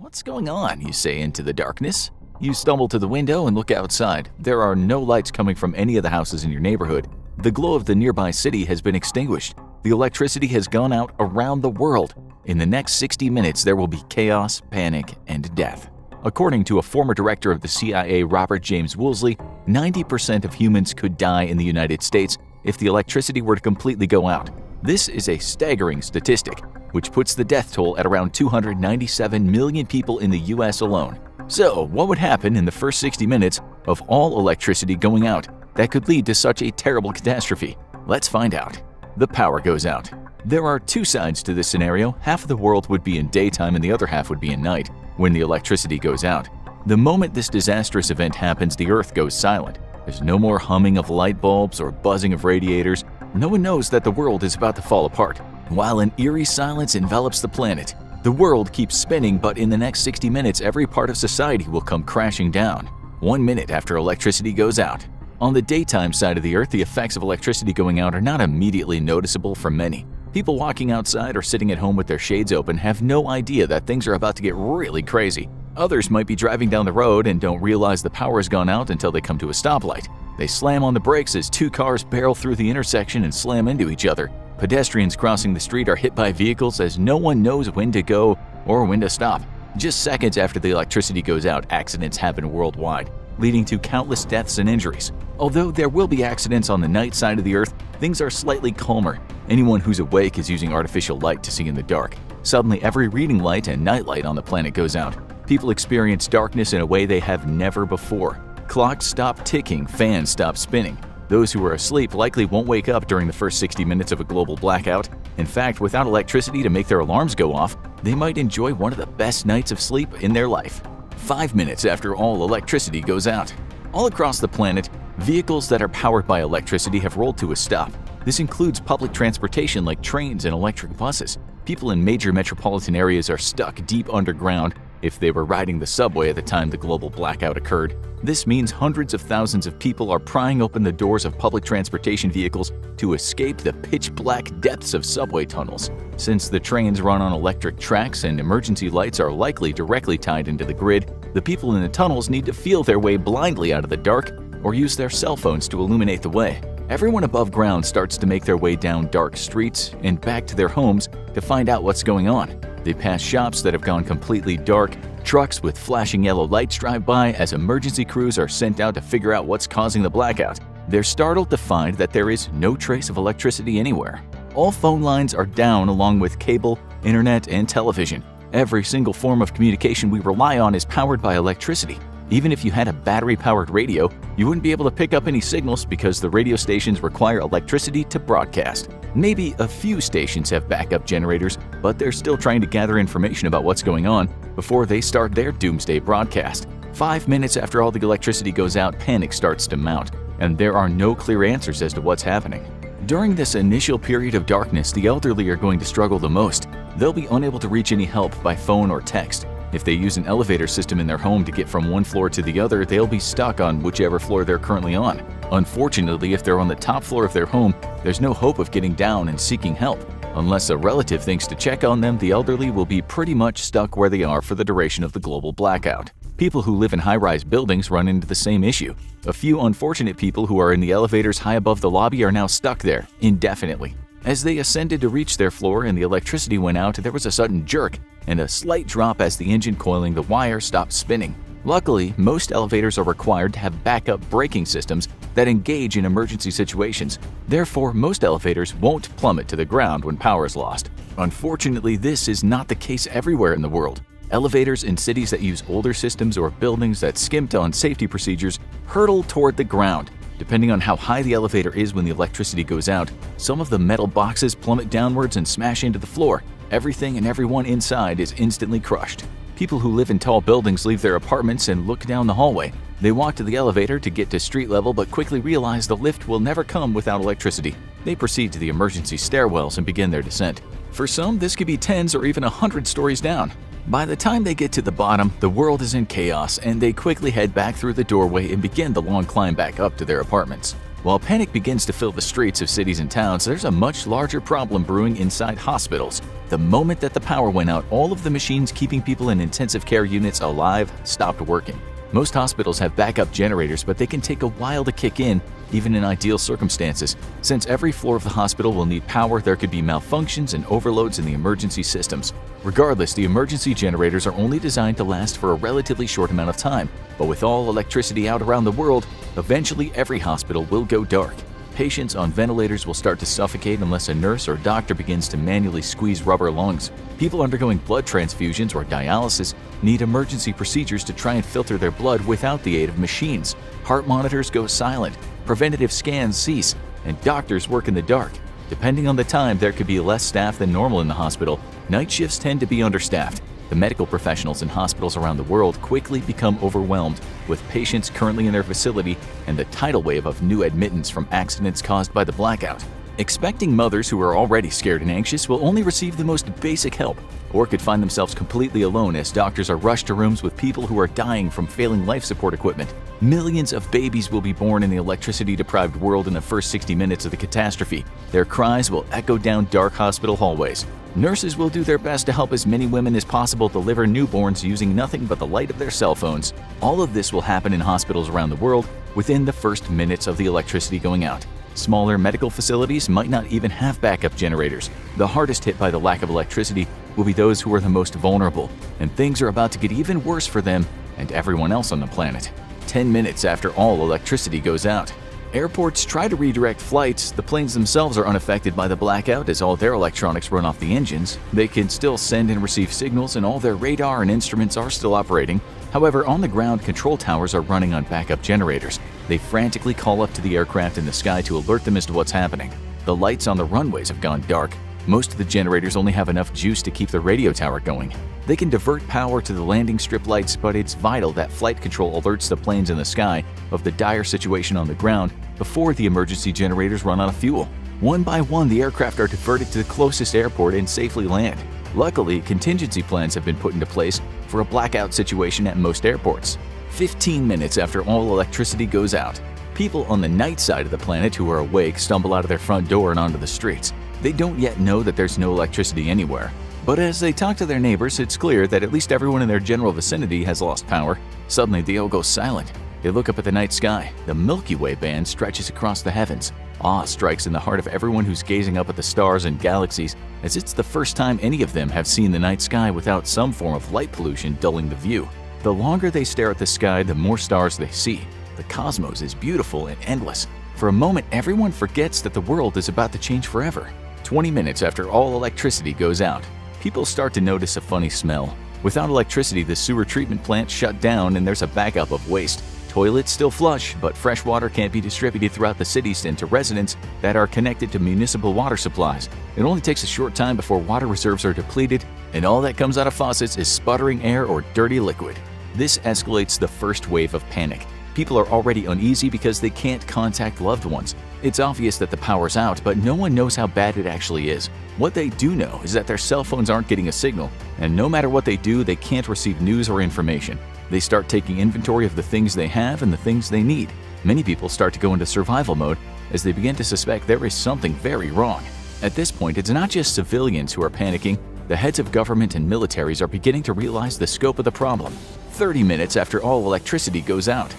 "What's going on?" you say into the darkness. You stumble to the window and look outside. There are no lights coming from any of the houses in your neighborhood. The glow of the nearby city has been extinguished. The electricity has gone out around the world. In the next 60 minutes, there will be chaos, panic, and death. According to a former director of the CIA, Robert James Woolsey, 90% of humans could die in the United States if the electricity were to completely go out. This is a staggering statistic, which puts the death toll at around 297 million people in the US alone. So, what would happen in the first 60 minutes of all electricity going out that could lead to such a terrible catastrophe? Let's find out. The power goes out. There are two sides to this scenario. Half of the world would be in daytime and the other half would be in night when the electricity goes out. The moment this disastrous event happens, the Earth goes silent. There's no more humming of light bulbs or buzzing of radiators. No one knows that the world is about to fall apart. While an eerie silence envelops the planet, the world keeps spinning, but in the next 60 minutes, every part of society will come crashing down. 1 minute after electricity goes out. On the daytime side of the Earth, the effects of electricity going out are not immediately noticeable for many. People walking outside or sitting at home with their shades open have no idea that things are about to get really crazy. Others might be driving down the road and don't realize the power has gone out until they come to a stoplight. They slam on the brakes as two cars barrel through the intersection and slam into each other. Pedestrians crossing the street are hit by vehicles as no one knows when to go or when to stop. Just seconds after the electricity goes out, accidents happen worldwide, leading to countless deaths and injuries. Although there will be accidents on the night side of the Earth, things are slightly calmer. Anyone who's awake is using artificial light to see in the dark. Suddenly, every reading light and nightlight on the planet goes out. People experience darkness in a way they have never before. Clocks stop ticking, fans stop spinning. Those who are asleep likely won't wake up during the first 60 minutes of a global blackout. In fact, without electricity to make their alarms go off, they might enjoy one of the best nights of sleep in their life. 5 minutes after all electricity goes out. All across the planet, vehicles that are powered by electricity have rolled to a stop. This includes public transportation like trains and electric buses. People in major metropolitan areas are stuck deep underground if they were riding the subway at the time the global blackout occurred. This means hundreds of thousands of people are prying open the doors of public transportation vehicles to escape the pitch-black depths of subway tunnels. Since the trains run on electric tracks and emergency lights are likely directly tied into the grid, the people in the tunnels need to feel their way blindly out of the dark or use their cell phones to illuminate the way. Everyone above ground starts to make their way down dark streets and back to their homes to find out what's going on. They pass shops that have gone completely dark, trucks with flashing yellow lights drive by as emergency crews are sent out to figure out what's causing the blackout. They're startled to find that there is no trace of electricity anywhere. All phone lines are down along with cable, internet, and television. Every single form of communication we rely on is powered by electricity. Even if you had a battery-powered radio, you wouldn't be able to pick up any signals because the radio stations require electricity to broadcast. Maybe a few stations have backup generators, but they're still trying to gather information about what's going on before they start their doomsday broadcast. 5 minutes after all the electricity goes out, panic starts to mount, and there are no clear answers as to what's happening. During this initial period of darkness, the elderly are going to struggle the most. They'll be unable to reach any help by phone or text. If they use an elevator system in their home to get from one floor to the other, they'll be stuck on whichever floor they're currently on. Unfortunately, if they're on the top floor of their home, there's no hope of getting down and seeking help. Unless a relative thinks to check on them, the elderly will be pretty much stuck where they are for the duration of the global blackout. People who live in high-rise buildings run into the same issue. A few unfortunate people who are in the elevators high above the lobby are now stuck there indefinitely. As they ascended to reach their floor and the electricity went out, there was a sudden jerk and a slight drop as the engine coiling the wire stopped spinning. Luckily, most elevators are required to have backup braking systems that engage in emergency situations. Therefore, most elevators won't plummet to the ground when power is lost. Unfortunately, this is not the case everywhere in the world. Elevators in cities that use older systems or buildings that skimped on safety procedures hurtle toward the ground. Depending on how high the elevator is when the electricity goes out, some of the metal boxes plummet downwards and smash into the floor. Everything and everyone inside is instantly crushed. People who live in tall buildings leave their apartments and look down the hallway. They walk to the elevator to get to street level but quickly realize the lift will never come without electricity. They proceed to the emergency stairwells and begin their descent. For some, this could be tens or even 100 stories down. By the time they get to the bottom, the world is in chaos and they quickly head back through the doorway and begin the long climb back up to their apartments. While panic begins to fill the streets of cities and towns, there's a much larger problem brewing inside hospitals. The moment that the power went out, all of the machines keeping people in intensive care units alive stopped working. Most hospitals have backup generators, but they can take a while to kick in, even in ideal circumstances. Since every floor of the hospital will need power, there could be malfunctions and overloads in the emergency systems. Regardless, the emergency generators are only designed to last for a relatively short amount of time, but with all electricity out around the world, eventually every hospital will go dark. Patients on ventilators will start to suffocate unless a nurse or doctor begins to manually squeeze rubber lungs. People undergoing blood transfusions or dialysis need emergency procedures to try and filter their blood without the aid of machines. Heart monitors go silent, preventative scans cease, and doctors work in the dark. Depending on the time, there could be less staff than normal in the hospital. Night shifts tend to be understaffed. The medical professionals in hospitals around the world quickly become overwhelmed with patients currently in their facility and the tidal wave of new admittance from accidents caused by the blackout. Expecting mothers who are already scared and anxious will only receive the most basic help, or could find themselves completely alone as doctors are rushed to rooms with people who are dying from failing life support equipment. Millions of babies will be born in the electricity-deprived world in the first 60 minutes of the catastrophe. Their cries will echo down dark hospital hallways. Nurses will do their best to help as many women as possible deliver newborns using nothing but the light of their cell phones. All of this will happen in hospitals around the world within the first minutes of the electricity going out. Smaller medical facilities might not even have backup generators. The hardest hit by the lack of electricity will be those who are the most vulnerable, and things are about to get even worse for them and everyone else on the planet. 10 minutes after all electricity goes out. Airports try to redirect flights. The planes themselves are unaffected by the blackout as all their electronics run off the engines. They can still send and receive signals and all their radar and instruments are still operating. However, on the ground, control towers are running on backup generators. They frantically call up to the aircraft in the sky to alert them as to what's happening. The lights on the runways have gone dark. Most of the generators only have enough juice to keep the radio tower going. They can divert power to the landing strip lights, but it's vital that flight control alerts the planes in the sky of the dire situation on the ground before the emergency generators run out of fuel. One by one, the aircraft are diverted to the closest airport and safely land. Luckily, contingency plans have been put into place for a blackout situation at most airports. 15 minutes after all electricity goes out, people on the night side of the planet who are awake stumble out of their front door and onto the streets. They don't yet know that there's no electricity anywhere. But as they talk to their neighbors, it's clear that at least everyone in their general vicinity has lost power. Suddenly, they all go silent. They look up at the night sky. The Milky Way band stretches across the heavens. Awe strikes in the heart of everyone who's gazing up at the stars and galaxies, as it's the first time any of them have seen the night sky without some form of light pollution dulling the view. The longer they stare at the sky, the more stars they see. The cosmos is beautiful and endless. For a moment, everyone forgets that the world is about to change forever. 20 minutes after all electricity goes out, people start to notice a funny smell. Without electricity, the sewer treatment plant shut down and there's a backup of waste. Toilets still flush, but fresh water can't be distributed throughout the cities and to residents that are connected to municipal water supplies. It only takes a short time before water reserves are depleted, and all that comes out of faucets is sputtering air or dirty liquid. This escalates the first wave of panic. People are already uneasy because they can't contact loved ones. It's obvious that the power's out, but no one knows how bad it actually is. What they do know is that their cell phones aren't getting a signal, and no matter what they do, they can't receive news or information. They start taking inventory of the things they have and the things they need. Many people start to go into survival mode as they begin to suspect there is something very wrong. At this point, it's not just civilians who are panicking. The heads of government and militaries are beginning to realize the scope of the problem. 30 minutes after all electricity goes out,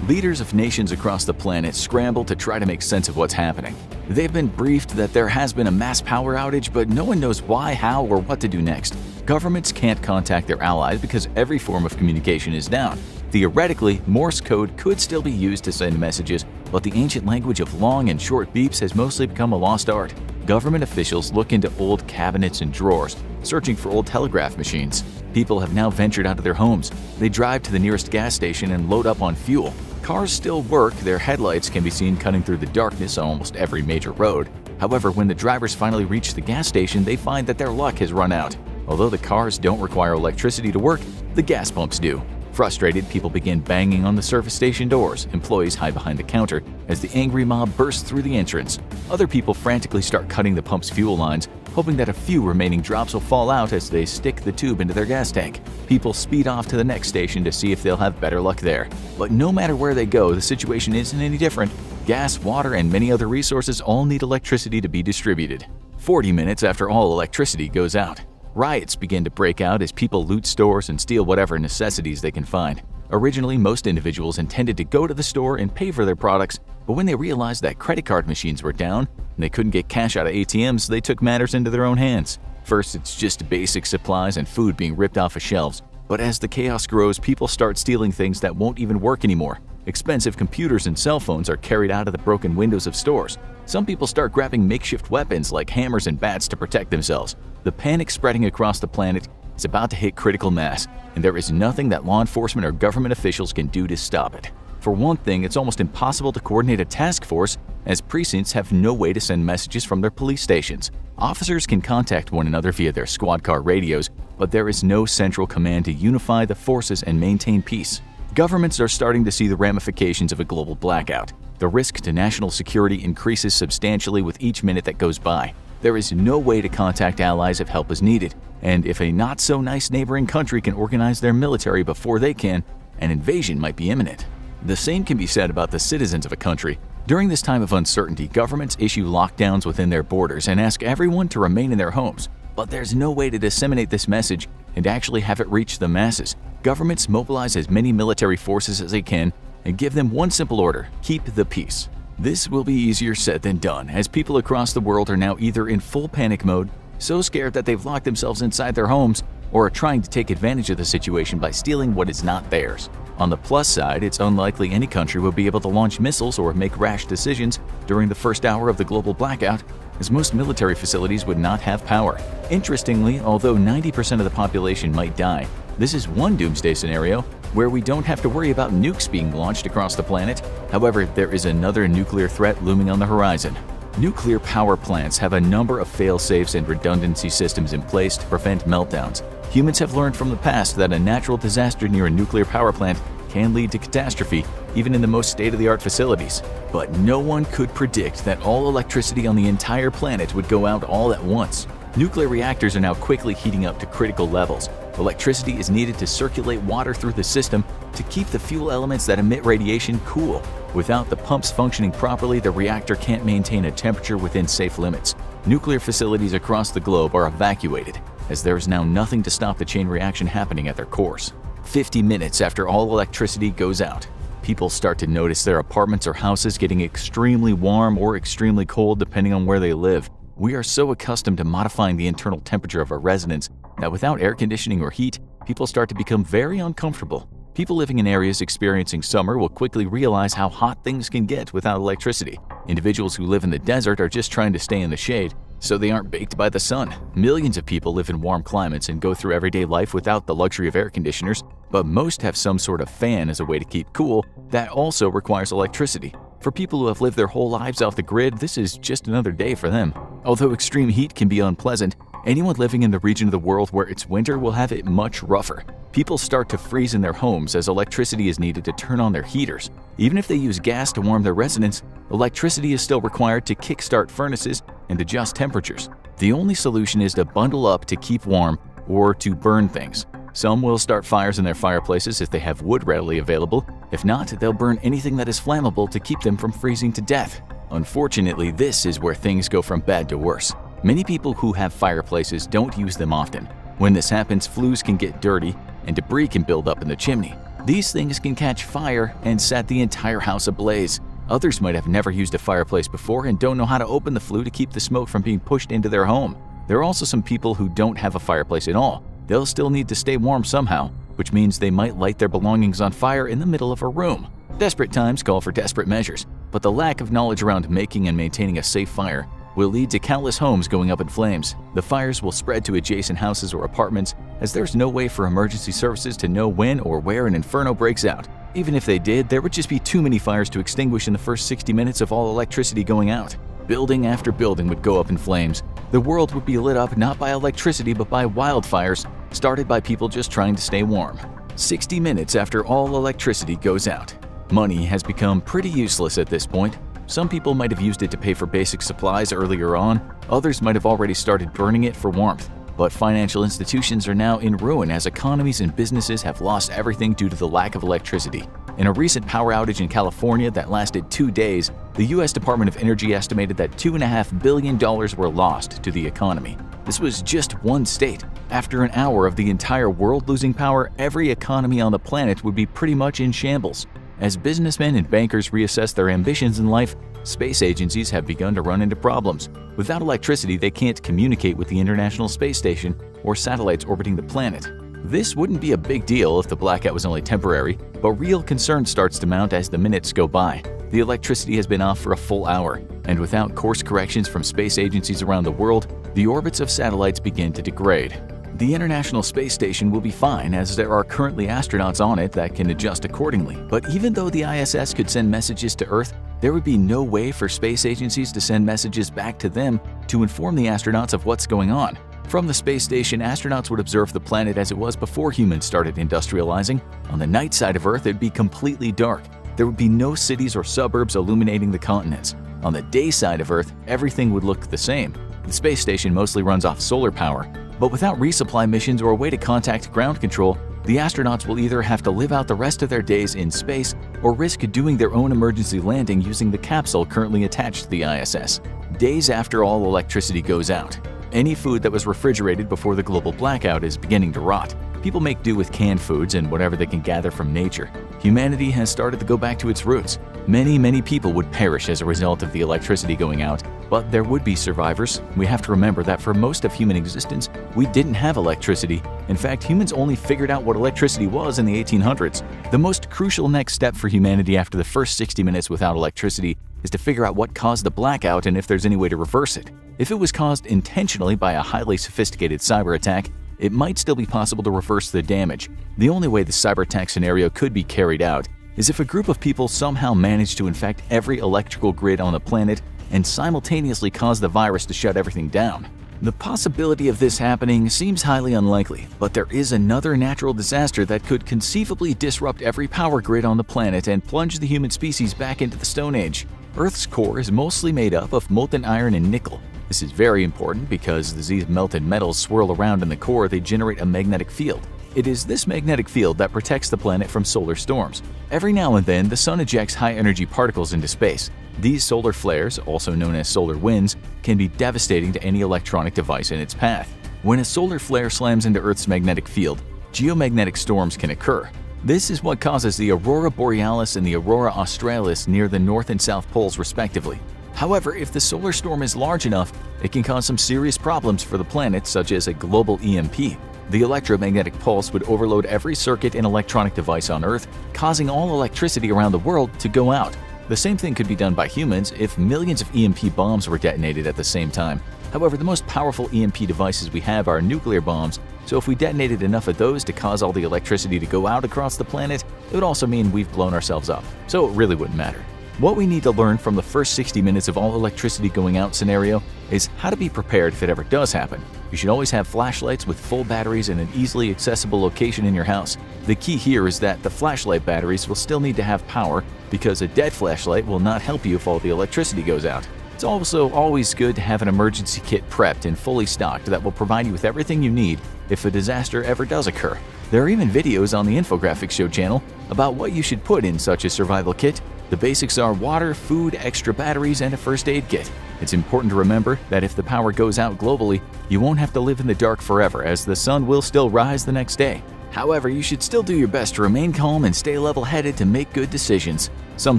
leaders of nations across the planet scramble to try to make sense of what's happening. They've been briefed that there has been a mass power outage, but no one knows why, how, or what to do next. Governments can't contact their allies because every form of communication is down. Theoretically, Morse code could still be used to send messages, but the ancient language of long and short beeps has mostly become a lost art. Government officials look into old cabinets and drawers, searching for old telegraph machines. People have now ventured out of their homes. They drive to the nearest gas station and load up on fuel. Cars still work, their headlights can be seen cutting through the darkness on almost every major road. However, when the drivers finally reach the gas station, they find that their luck has run out. Although the cars don't require electricity to work, the gas pumps do. Frustrated, people begin banging on the service station doors. Employees hide behind the counter as the angry mob bursts through the entrance. Other people frantically start cutting the pump's fuel lines, hoping that a few remaining drops will fall out as they stick the tube into their gas tank. People speed off to the next station to see if they'll have better luck there. But no matter where they go, the situation isn't any different. Gas, water, and many other resources all need electricity to be distributed. 40 minutes after all electricity goes out, riots begin to break out as people loot stores and steal whatever necessities they can find. Originally, most individuals intended to go to the store and pay for their products, but when they realized that credit card machines were down and they couldn't get cash out of ATMs, they took matters into their own hands. First, it's just basic supplies and food being ripped off of shelves. But as the chaos grows, people start stealing things that won't even work anymore. Expensive computers and cell phones are carried out of the broken windows of stores. Some people start grabbing makeshift weapons like hammers and bats to protect themselves. The panic spreading across the planet is about to hit critical mass, and there is nothing that law enforcement or government officials can do to stop it. For one thing, it's almost impossible to coordinate a task force, as precincts have no way to send messages from their police stations. Officers can contact one another via their squad car radios, but there is no central command to unify the forces and maintain peace. Governments are starting to see the ramifications of a global blackout. The risk to national security increases substantially with each minute that goes by. There is no way to contact allies if help is needed, and if a not-so-nice neighboring country can organize their military before they can, an invasion might be imminent. The same can be said about the citizens of a country. During this time of uncertainty, governments issue lockdowns within their borders and ask everyone to remain in their homes. But there's no way to disseminate this message and actually have it reach the masses. Governments mobilize as many military forces as they can and give them one simple order: keep the peace. This will be easier said than done, as people across the world are now either in full panic mode, so scared that they've locked themselves inside their homes, or are trying to take advantage of the situation by stealing what is not theirs. On the plus side, it's unlikely any country will be able to launch missiles or make rash decisions during the first hour of the global blackout, as most military facilities would not have power. Interestingly, although 90% of the population might die, this is one doomsday scenario where we don't have to worry about nukes being launched across the planet. However, there is another nuclear threat looming on the horizon. Nuclear power plants have a number of fail-safes and redundancy systems in place to prevent meltdowns. Humans have learned from the past that a natural disaster near a nuclear power plant can lead to catastrophe, even in the most state-of-the-art facilities. But no one could predict that all electricity on the entire planet would go out all at once. Nuclear reactors are now quickly heating up to critical levels. Electricity is needed to circulate water through the system to keep the fuel elements that emit radiation cool. Without the pumps functioning properly, the reactor can't maintain a temperature within safe limits. Nuclear facilities across the globe are evacuated, as there is now nothing to stop the chain reaction happening at their course. 50 minutes after all electricity goes out, people start to notice their apartments or houses getting extremely warm or extremely cold depending on where they live. We are so accustomed to modifying the internal temperature of our residence that without air conditioning or heat, people start to become very uncomfortable. People living in areas experiencing summer will quickly realize how hot things can get without electricity. Individuals who live in the desert are just trying to stay in the shade, so they aren't baked by the sun. Millions of people live in warm climates and go through everyday life without the luxury of air conditioners, but most have some sort of fan as a way to keep cool that also requires electricity. For people who have lived their whole lives off the grid, this is just another day for them. Although extreme heat can be unpleasant, anyone living in the region of the world where it's winter will have it much rougher. People start to freeze in their homes as electricity is needed to turn on their heaters. Even if they use gas to warm their residence, electricity is still required to kickstart furnaces and adjust temperatures. The only solution is to bundle up to keep warm or to burn things. Some will start fires in their fireplaces if they have wood readily available. If not, they'll burn anything that is flammable to keep them from freezing to death. Unfortunately, this is where things go from bad to worse. Many people who have fireplaces don't use them often. When this happens, flues can get dirty and debris can build up in the chimney. These things can catch fire and set the entire house ablaze. Others might have never used a fireplace before and don't know how to open the flue to keep the smoke from being pushed into their home. There are also some people who don't have a fireplace at all. They'll still need to stay warm somehow, which means they might light their belongings on fire in the middle of a room. Desperate times call for desperate measures, but the lack of knowledge around making and maintaining a safe fire will lead to countless homes going up in flames. The fires will spread to adjacent houses or apartments, as there's no way for emergency services to know when or where an inferno breaks out. Even if they did, there would just be too many fires to extinguish in the first 60 minutes of all electricity going out. Building after building would go up in flames. The world would be lit up not by electricity but by wildfires, started by people just trying to stay warm. 60 minutes after all electricity goes out. Money has become pretty useless at this point. Some people might have used it to pay for basic supplies earlier on, others might have already started burning it for warmth. But financial institutions are now in ruin as economies and businesses have lost everything due to the lack of electricity. In a recent power outage in California that lasted 2 days, the U.S. Department of Energy estimated that $2.5 billion were lost to the economy. This was just one state. After an hour of the entire world losing power, every economy on the planet would be pretty much in shambles. As businessmen and bankers reassess their ambitions in life, space agencies have begun to run into problems. Without electricity, they can't communicate with the International Space Station or satellites orbiting the planet. This wouldn't be a big deal if the blackout was only temporary, but real concern starts to mount as the minutes go by. The electricity has been off for a full hour, and without course corrections from space agencies around the world, the orbits of satellites begin to degrade. The International Space Station will be fine, as there are currently astronauts on it that can adjust accordingly. But even though the ISS could send messages to Earth, there would be no way for space agencies to send messages back to them to inform the astronauts of what's going on. From the space station, astronauts would observe the planet as it was before humans started industrializing. On the night side of Earth, it'd be completely dark. There would be no cities or suburbs illuminating the continents. On the day side of Earth, everything would look the same. The space station mostly runs off solar power, but without resupply missions or a way to contact ground control, the astronauts will either have to live out the rest of their days in space or risk doing their own emergency landing using the capsule currently attached to the ISS. Days after all electricity goes out, any food that was refrigerated before the global blackout is beginning to rot. People make do with canned foods and whatever they can gather from nature. Humanity has started to go back to its roots. Many people would perish as a result of the electricity going out, but there would be survivors. We have to remember that for most of human existence, we didn't have electricity. In fact, humans only figured out what electricity was in the 1800s. The most crucial next step for humanity after the first 60 minutes without electricity is to figure out what caused the blackout and if there's any way to reverse it. If it was caused intentionally by a highly sophisticated cyber attack, it might still be possible to reverse the damage. The only way the cyber attack scenario could be carried out is if a group of people somehow managed to infect every electrical grid on the planet and simultaneously cause the virus to shut everything down. The possibility of this happening seems highly unlikely, but there is another natural disaster that could conceivably disrupt every power grid on the planet and plunge the human species back into the Stone Age. Earth's core is mostly made up of molten iron and nickel. This is very important because as these melted metals swirl around in the core, they generate a magnetic field. It is this magnetic field that protects the planet from solar storms. Every now and then, the sun ejects high-energy particles into space. These solar flares, also known as solar winds, can be devastating to any electronic device in its path. When a solar flare slams into Earth's magnetic field, geomagnetic storms can occur. This is what causes the aurora borealis and the aurora australis near the north and south poles respectively. However, if the solar storm is large enough, it can cause some serious problems for the planet, such as a global EMP. The electromagnetic pulse would overload every circuit and electronic device on Earth, causing all electricity around the world to go out. The same thing could be done by humans if millions of EMP bombs were detonated at the same time. However, the most powerful EMP devices we have are nuclear bombs, so if we detonated enough of those to cause all the electricity to go out across the planet, it would also mean we've blown ourselves up, so it really wouldn't matter. What we need to learn from the first 60 minutes of all electricity going out scenario is how to be prepared if it ever does happen. You should always have flashlights with full batteries in an easily accessible location in your house. The key here is that the flashlight batteries will still need to have power because a dead flashlight will not help you if all the electricity goes out. It's also always good to have an emergency kit prepped and fully stocked that will provide you with everything you need if a disaster ever does occur. There are even videos on the Infographics Show channel about what you should put in such a survival kit. The basics are water, food, extra batteries, and a first aid kit. It's important to remember that if the power goes out globally, you won't have to live in the dark forever, as the sun will still rise the next day. However, you should still do your best to remain calm and stay level-headed to make good decisions. Some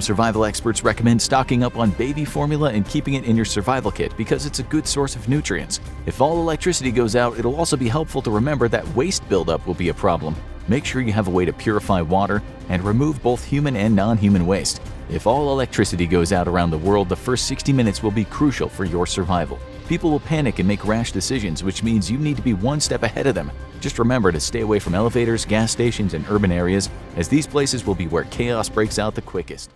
survival experts recommend stocking up on baby formula and keeping it in your survival kit because it's a good source of nutrients. If all electricity goes out, it'll also be helpful to remember that waste buildup will be a problem. Make sure you have a way to purify water and remove both human and non-human waste. If all electricity goes out around the world, the first 60 minutes will be crucial for your survival. People will panic and make rash decisions, which means you need to be one step ahead of them. Just remember to stay away from elevators, gas stations, and urban areas, as these places will be where chaos breaks out the quickest.